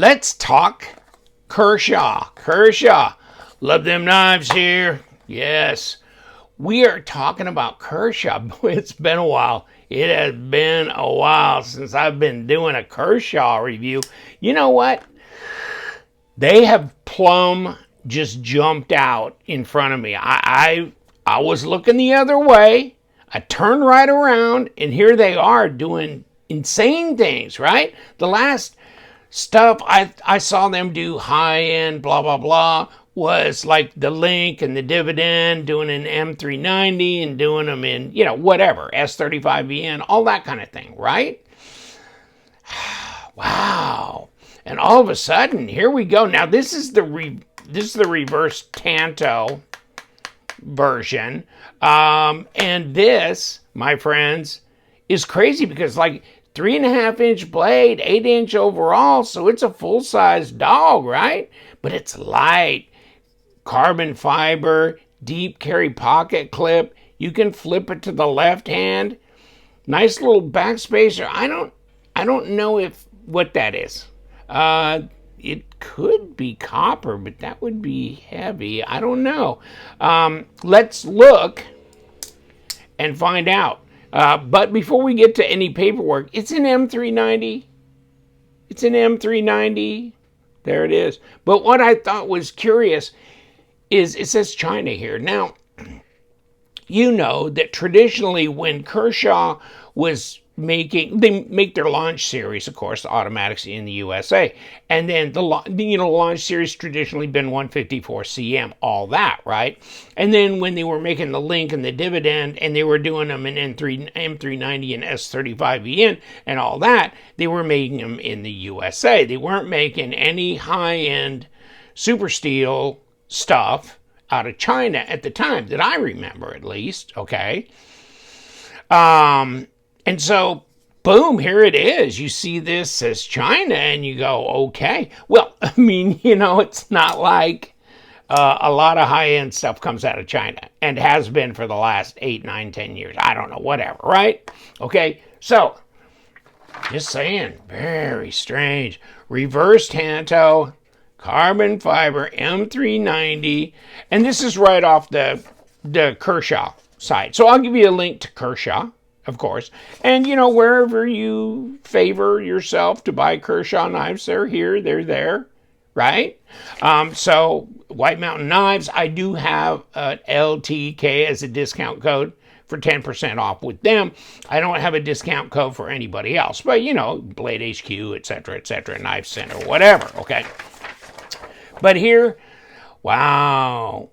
let's talk Kershaw. Kershaw. Love them knives here. Yes. We are talking about Kershaw. Boy, it's been a while. It has been a while since I've been doing a Kershaw review. You know what? They have plumb just jumped out in front of me. I was looking the other way. I turned right around, and here they are doing insane things, right? The last stuff I saw them do high-end, blah, blah, blah, was like the Link and the Dividend, doing an M390 and doing them in, whatever, S35VN, all that kind of thing, right? Wow. And all of a sudden, here we go. Now, this is the ReverseTanto version. And this, my friends, is crazy because like 3.5-inch blade, 8-inch overall, so it's a full-size dog, right? But it's light, carbon fiber, deep carry pocket clip. You can flip it to the left hand. Nice little backspacer. I don't know what that is. It could be copper, but that would be heavy. I don't know. Let's look and find out. But before we get to any paperwork, it's an M390. It's an M390. There it is. But what I thought was curious is it says China here. Now, you know that traditionally when Kershaw was they make their launch series, of course, the automatics in the USA. And then the launch series traditionally been 154 cm, all that, right? And then when they were making the Link and the Dividend and they were doing them in M390 and S35VN and all that, they were making them in the USA. They weren't making any high-end super steel stuff out of China at the time that I remember, at least, okay? And so, boom, here it is. You see this says China, and you go, okay. Well, I mean, it's not like a lot of high-end stuff comes out of China and has been for the last 8, 9, 10 years. I don't know, whatever, right? Okay, so, just saying, very strange. ReverseTanto, carbon fiber, M390, and this is right off the Kershaw site. So I'll give you a link to Kershaw, of course. And, wherever you favor yourself to buy Kershaw knives, they're here, they're there, right? So, White Mountain Knives, I do have LTK as a discount code for 10% off with them. I don't have a discount code for anybody else, but, Blade HQ, etc., Knife Center, whatever, okay? But here, wow.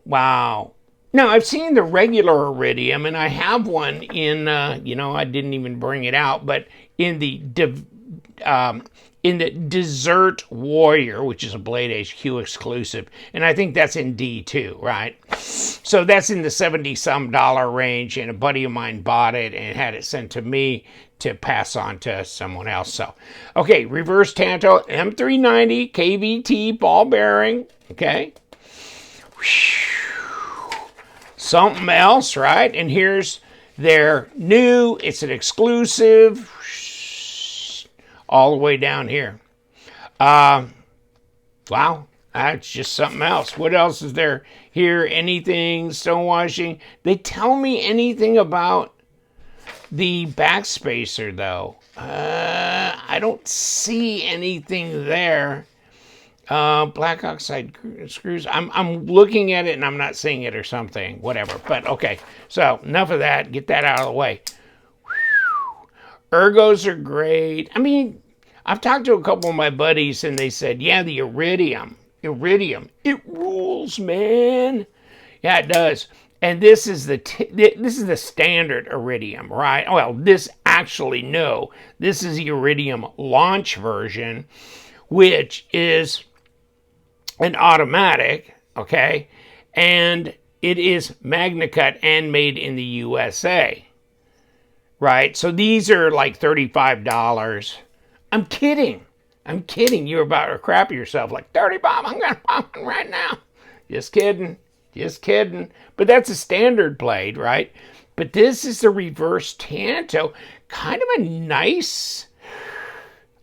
Now, I've seen the regular Iridium, and I have one in, I didn't even bring it out, but in the Desert Warrior, which is a Blade HQ exclusive, and I think that's in D2, right? So that's in the $70-some range, and a buddy of mine bought it and had it sent to me to pass on to someone else. So, okay, ReverseTanto M390 KVT ball bearing, okay? Something else, right? And here's their new, it's an exclusive, all the way down here. Wow, that's just something else. What else is there here? Anything, stonewashing? They tell me anything about the backspacer, though. I don't see anything there. Black oxide screws. I'm looking at it and I'm not seeing it or something. Whatever. But okay. So enough of that. Get that out of the way. Ergos are great. I mean, I've talked to a couple of my buddies and they said, yeah, the Iridium, it rules, man. Yeah, it does. And this is the standard Iridium, right? Well, this is the Iridium launch version, which is an automatic, okay? And it is Magna Cut and made in the USA, right? So these are like $35. I'm kidding. You're about to crap yourself like, $30, I'm going to pop one right now. Just kidding. But that's a standard blade, right? But this is the ReverseTanto. Kind of a nice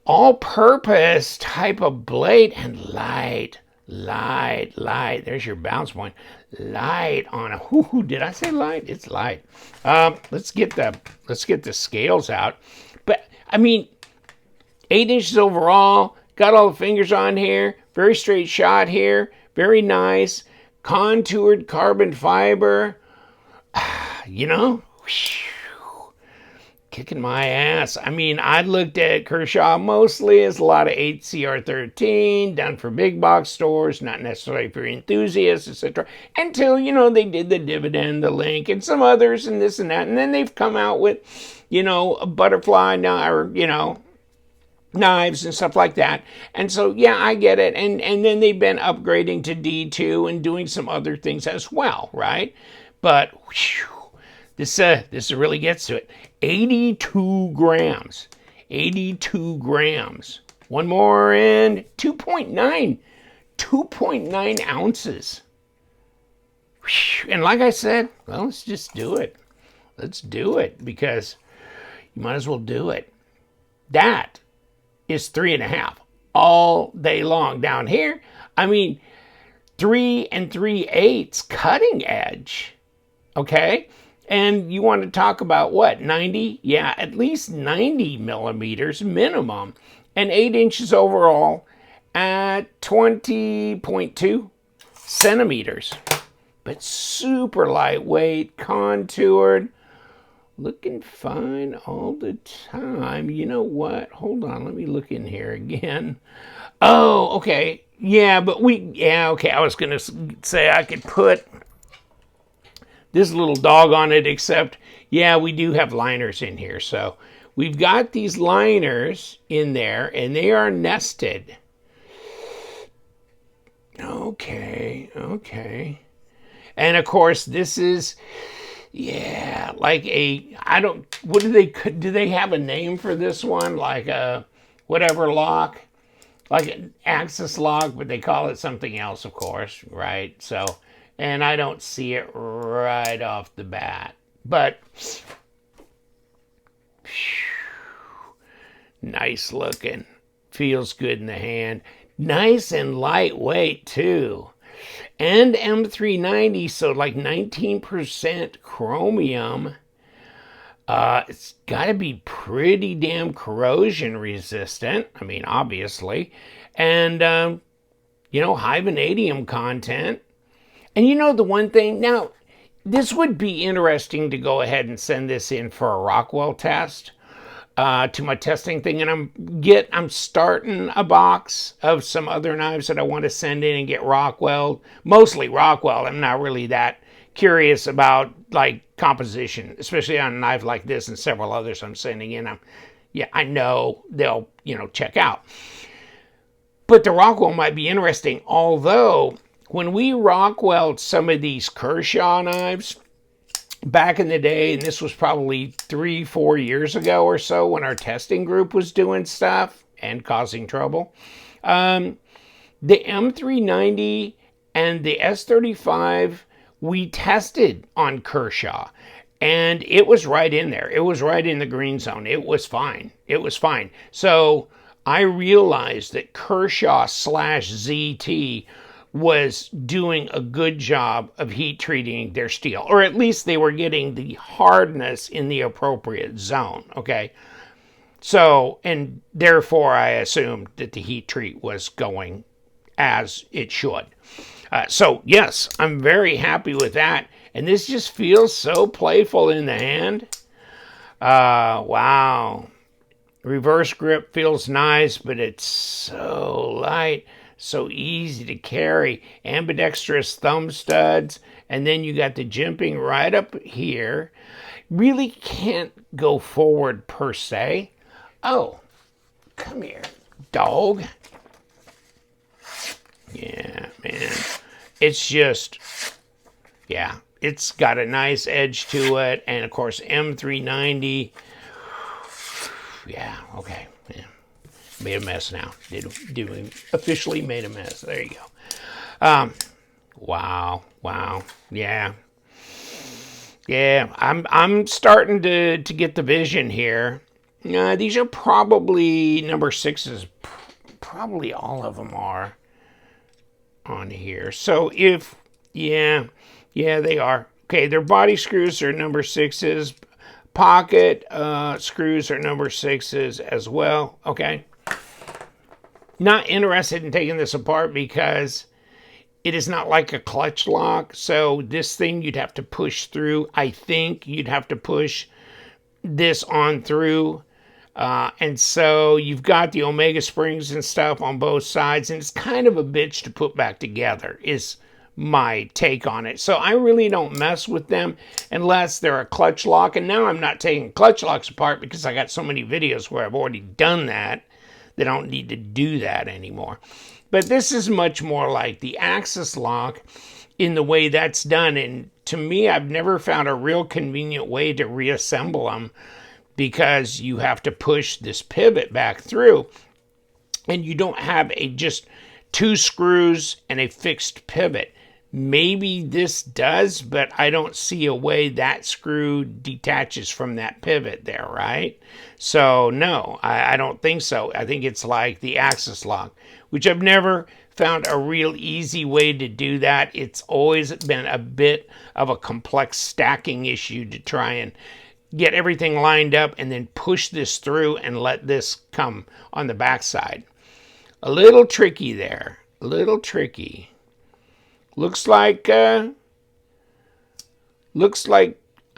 all-purpose type of blade, and light. There's your bounce point. Light on a. Ooh, did I say light? It's light. Let's get the scales out. But I mean, 8 inches overall. Got all the fingers on here. Very straight shot here. Very nice. Contoured carbon fiber. You know, kicking my ass. I mean, I looked at Kershaw mostly as a lot of 8CR13 done for big box stores, not necessarily for enthusiasts, etc. Until, you know, they did the Dividend, the Link, and some others, and this and that. And then they've come out with, you know, a butterfly, or, you know, knives and stuff like that. And so, yeah, I get it. And then they've been upgrading to D2 and doing some other things as well, right? But whew, this really gets to it. 82 grams. 82 grams. One more and 2.9. 2.9 ounces. Whew. And like I said, well, let's just do it. Let's do it, because you might as well do it. That is 3.5 all day long. Down here, I mean, 3 3/8 cutting edge. Okay? And you want to talk about what, 90? Yeah, at least 90 millimeters minimum. And 8 inches overall at 20.2 centimeters. But super lightweight, contoured, looking fine all the time. You know what? Hold on, let me look in here again. Oh, okay. Yeah, but okay. I was going to say I could put this little dog on it, except, yeah, we do have liners in here. So we've got these liners in there, and they are nested. Okay. And of course, this is, yeah, like what do they have a name for this one? Like a whatever lock, like an axis lock, but they call it something else, of course, right? So, and I don't see it right off the bat, but nice looking, feels good in the hand, nice and lightweight too. And M390, so like 19% chromium. It's got to be pretty damn corrosion resistant. I mean, obviously. And, you know, high vanadium content. And you know the one thing, now, this would be interesting to go ahead and send this in for a Rockwell test. To my testing thing, and I'm starting a box of some other knives that I want to send in and get Rockwell, mostly Rockwell. I'm not really that curious about like composition, especially on a knife like this and several others I'm sending in. I know they'll, you know, check out. But the Rockwell might be interesting, although when we Rockwelled some of these Kershaw knives back in the day, and this was probably 3-4 years ago or so when our testing group was doing stuff and causing trouble, the M390 and the S35 we tested on Kershaw, and it was right in there. It was right in the green zone. It was fine. So I realized that Kershaw/ZT was doing a good job of heat treating their steel, or at least they were getting the hardness in the appropriate zone, okay? So, and therefore I assumed that the heat treat was going as it should. So yes, I'm very happy with that, and this just feels so playful in the hand. Wow. Reverse grip feels nice, but it's so light. So easy to carry. Ambidextrous thumb studs. And then you got the jimping right up here. Really can't go forward per se. Oh, come here, dog. Yeah, man. It's just, yeah, it's got a nice edge to it. And of course, M390. Yeah, okay. Yeah. Made a mess now. Officially made a mess. There you go. Wow. Yeah. I'm starting to get the vision here. These are probably number 6s. Probably all of them are on here. So if, yeah, they are. Okay, their body screws are number 6s. Pocket screws are number 6s as well. Okay. Not interested in taking this apart because it is not like a clutch lock. So this thing you'd have to push through. I think you'd have to push this on through. And so you've got the Omega springs and stuff on both sides, and it's kind of a bitch to put back together is my take on it. So I really don't mess with them unless they're a clutch lock. And now I'm not taking clutch locks apart because I got so many videos where I've already done that. They don't need to do that anymore. But this is much more like the axis lock in the way that's done. And to me, I've never found a real convenient way to reassemble them because you have to push this pivot back through and you don't have just 2 screws and a fixed pivot. Maybe this does, but I don't see a way that screw detaches from that pivot there, right? So no, I don't think so. I think it's like the axis lock, which I've never found a real easy way to do that. It's always been a bit of a complex stacking issue to try and get everything lined up and then push this through and let this come on the backside. A little tricky there, a little tricky. Looks like, I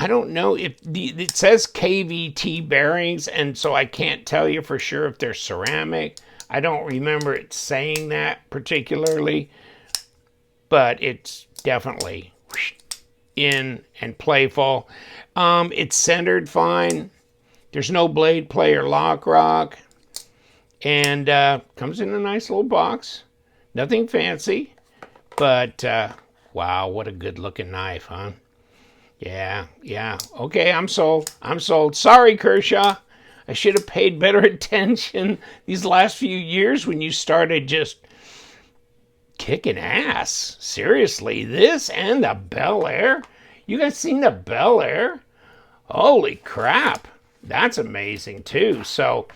don't know if it says KVT bearings, and so I can't tell you for sure if they're ceramic. I don't remember it saying that particularly, but it's definitely in and playful. It's centered fine. There's no blade play or lock rock, and comes in a nice little box. Nothing fancy. But, wow, what a good looking knife, huh? Yeah. Okay, I'm sold. Sorry, Kershaw. I should have paid better attention these last few years when you started just kicking ass. Seriously, this and the Bel Air? You guys seen the Bel Air? Holy crap. That's amazing, too. So,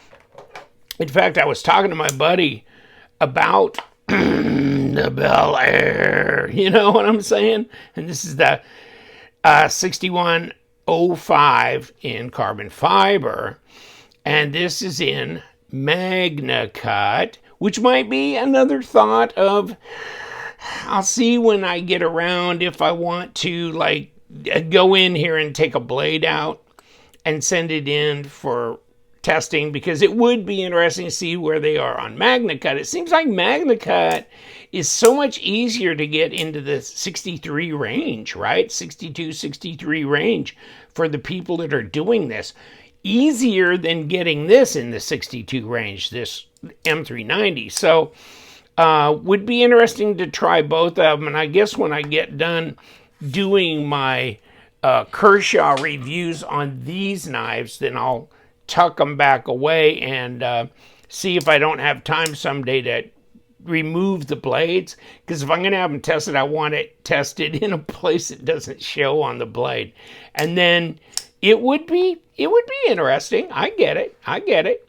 in fact, I was talking to my buddy about the Bel Air, you know what I'm saying? And this is the 6105 in carbon fiber, and this is in Magna Cut, which might be another thought of, I'll see when I get around if I want to like go in here and take a blade out and send it in for testing, because it would be interesting to see where they are on Magna Cut. It seems like Magna Cut is so much easier to get into the 63 range, right? 62, 63 range for the people that are doing this. Easier than getting this in the 62 range, this M390. So would be interesting to try both of them. And I guess when I get done doing my Kershaw reviews on these knives, then I'll tuck them back away and see if I don't have time someday to remove the blades, because if I'm going to have them tested, I want it tested in a place that doesn't show on the blade. And then it would be interesting. I get it.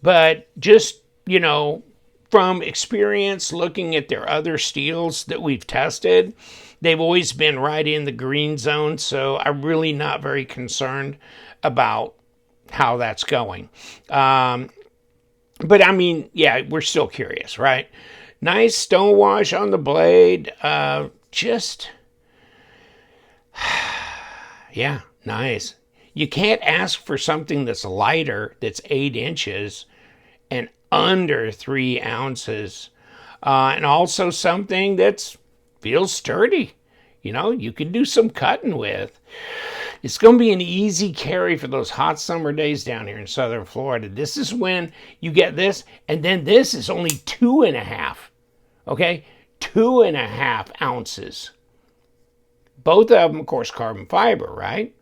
But just, you know, from experience looking at their other steels that we've tested, they've always been right in the green zone, so I'm really not very concerned about how that's going. But I mean, yeah, we're still curious, right? Nice stone wash on the blade. Just, yeah, nice. You can't ask for something that's lighter, that's 8 inches and under 3 ounces. And also something that feels sturdy. You know, you can do some cutting with. It's going to be an easy carry for those hot summer days down here in southern Florida. This is when you get this, and then this is only 2.5. Okay? 2.5 ounces. Both of them, of course, carbon fiber, right?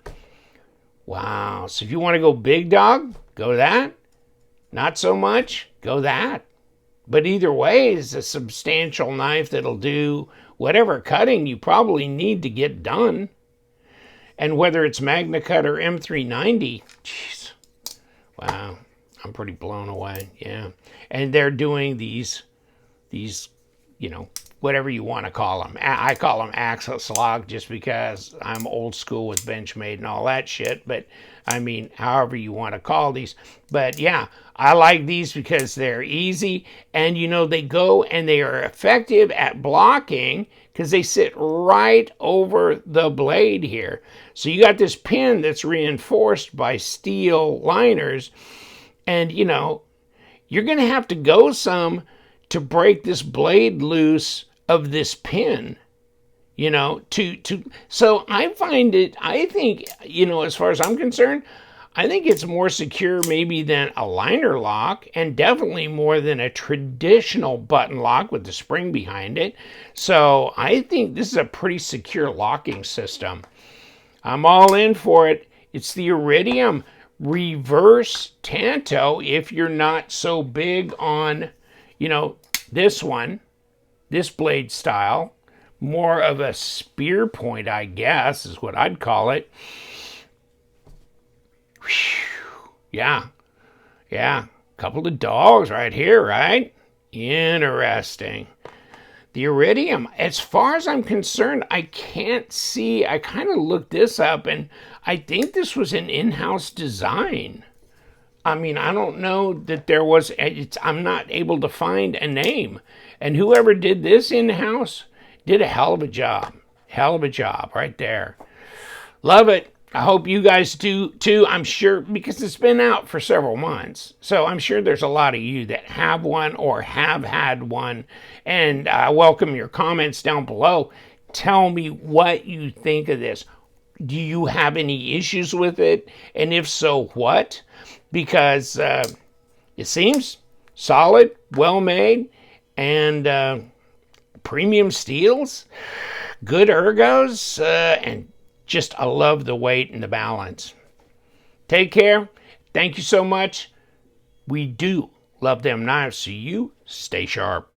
Wow. So if you want to go big dog, go that. Not so much, go that. But either way, it's a substantial knife that'll do whatever cutting you probably need to get done. And whether it's Magna Cut or M390, jeez, Wow. I'm pretty blown away. Yeah. And they're doing these, you know, whatever you want to call them. I call them access lock just because I'm old school with Benchmade and all that shit. But I mean, however you want to call these. But yeah, I like these because they're easy. And, you know, they go and they are effective at blocking because they sit right over the blade here. So you got this pin that's reinforced by steel liners. And, you know, you're going to have to go some to break this blade loose of this pin, you know, so I find it, I think, you know, as far as I'm concerned, I think it's more secure maybe than a liner lock, and definitely more than a traditional button lock with the spring behind it. So I think this is a pretty secure locking system. I'm all in for it. It's the Iridium ReverseTanto if you're not so big on, you know, this one, this blade style, more of a spear point, I guess, is what I'd call it. Whew. Yeah, yeah, couple of dogs right here, right? Interesting. The Iridium, as far as I'm concerned, I can't see, I kind of looked this up, and I think this was an in-house design. I mean, I don't know that there was, I'm not able to find a name. And whoever did this in-house did a hell of a job. Hell of a job right there. Love it. I hope you guys do too. I'm sure, because it's been out for several months. So I'm sure there's a lot of you that have one or have had one. And I welcome your comments down below. Tell me what you think of this. Do you have any issues with it? And if so, what? Because it seems solid, well-made, and premium steels, good ergos, and just I love the weight and the balance. Take care. Thank you so much. We do love them knives, so you stay sharp.